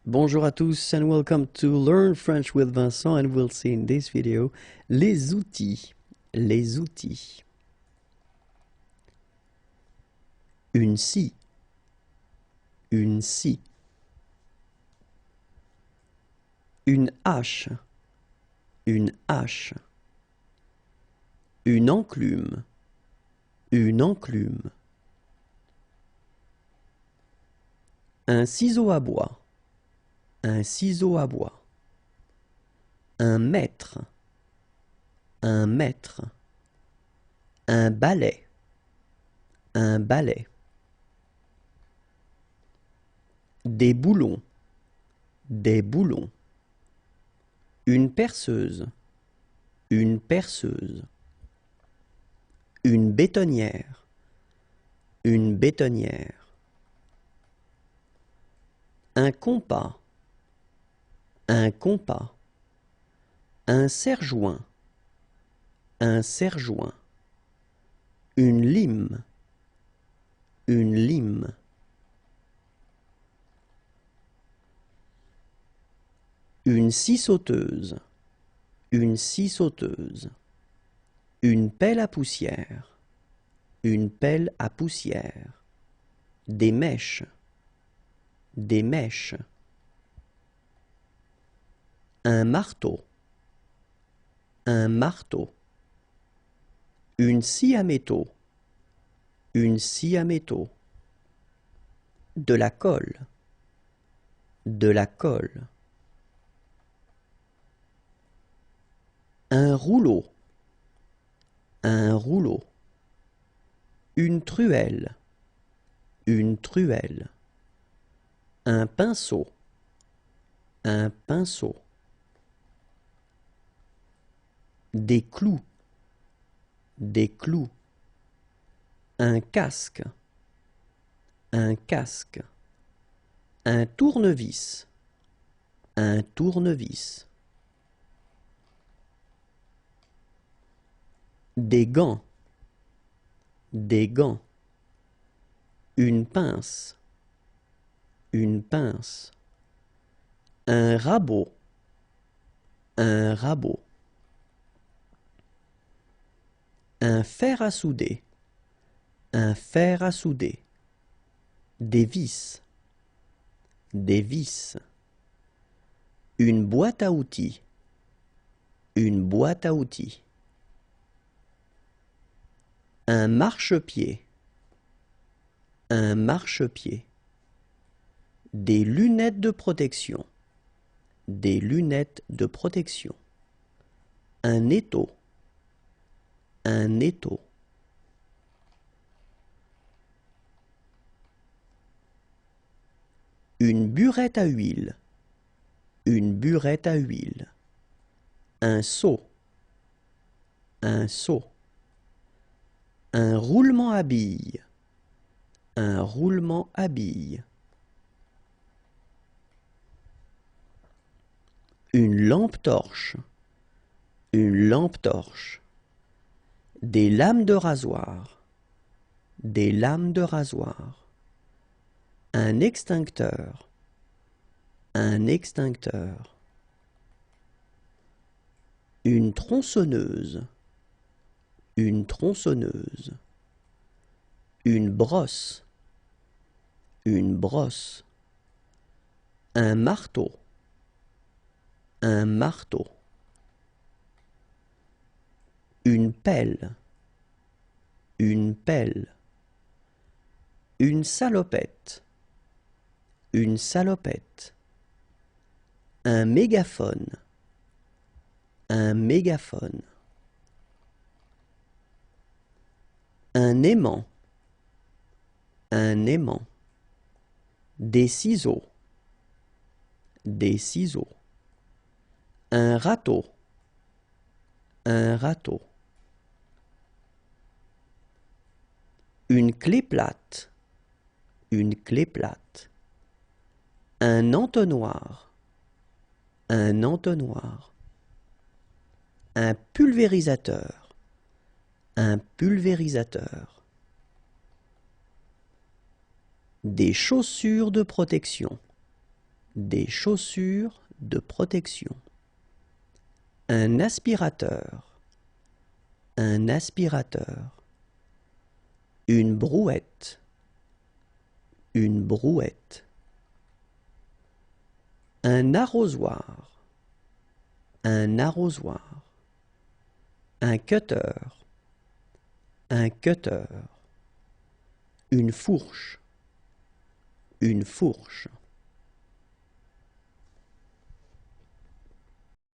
Bonjour à tous and welcome to Learn French with Vincent, and we'll see in this video les outils. Les outils. Une scie. Une scie. Une hache. Une hache. Une enclume. Une enclume. Un ciseau à bois. Un ciseau à bois. Un mètre. Un mètre. Un balai. Un balai. Des boulons. Des boulons. Une perceuse. Une perceuse. Une bétonnière. Une bétonnière. Un compas. Un compas. Un serre-joint. Un serre-joint. Une lime. Une lime. Une scie sauteuse. Une scie sauteuse. Une pelle à poussière. Une pelle à poussière. Des mèches. Des mèches. Un marteau. Un marteau. Une scie à métaux. Une scie à métaux. De la colle. De la colle. Un rouleau. Un rouleau. Une truelle. Une truelle. Un pinceau. Un pinceau. Des clous. Des clous. Un casque. Un casque. Un tournevis. Un tournevis. Des gants. Des gants. Une pince. Une pince. Un rabot. Un rabot. Un fer à souder. Un fer à souder. Des vis. Des vis. Une boîte à outils. Une boîte à outils. Un marchepied. Un marchepied. Des lunettes de protection. Des lunettes de protection. Un étau. Un étau. Une burette à huile. Une burette à huile. Un seau. Un seau. Un roulement à billes. Un roulement à billes. Une lampe torche. Une lampe torche. Des lames de rasoir. Des lames de rasoir. Un extincteur. Un extincteur. Une tronçonneuse. Une tronçonneuse. Une brosse. Une brosse. Un marteau. Un marteau. Une pelle. Une pelle. Une salopette. Une salopette. Un mégaphone. Un mégaphone. Un aimant. Un aimant. Des ciseaux. Des ciseaux. Un râteau. Un râteau. Une clé plate. Une clé plate. Un entonnoir. Un entonnoir. Un pulvérisateur. Un pulvérisateur. Des chaussures de protection. des chaussures de protection. Un aspirateur, un aspirateur. Une brouette, une brouette. Un arrosoir, un arrosoir. Un cutter, un cutter. Une fourche, une fourche.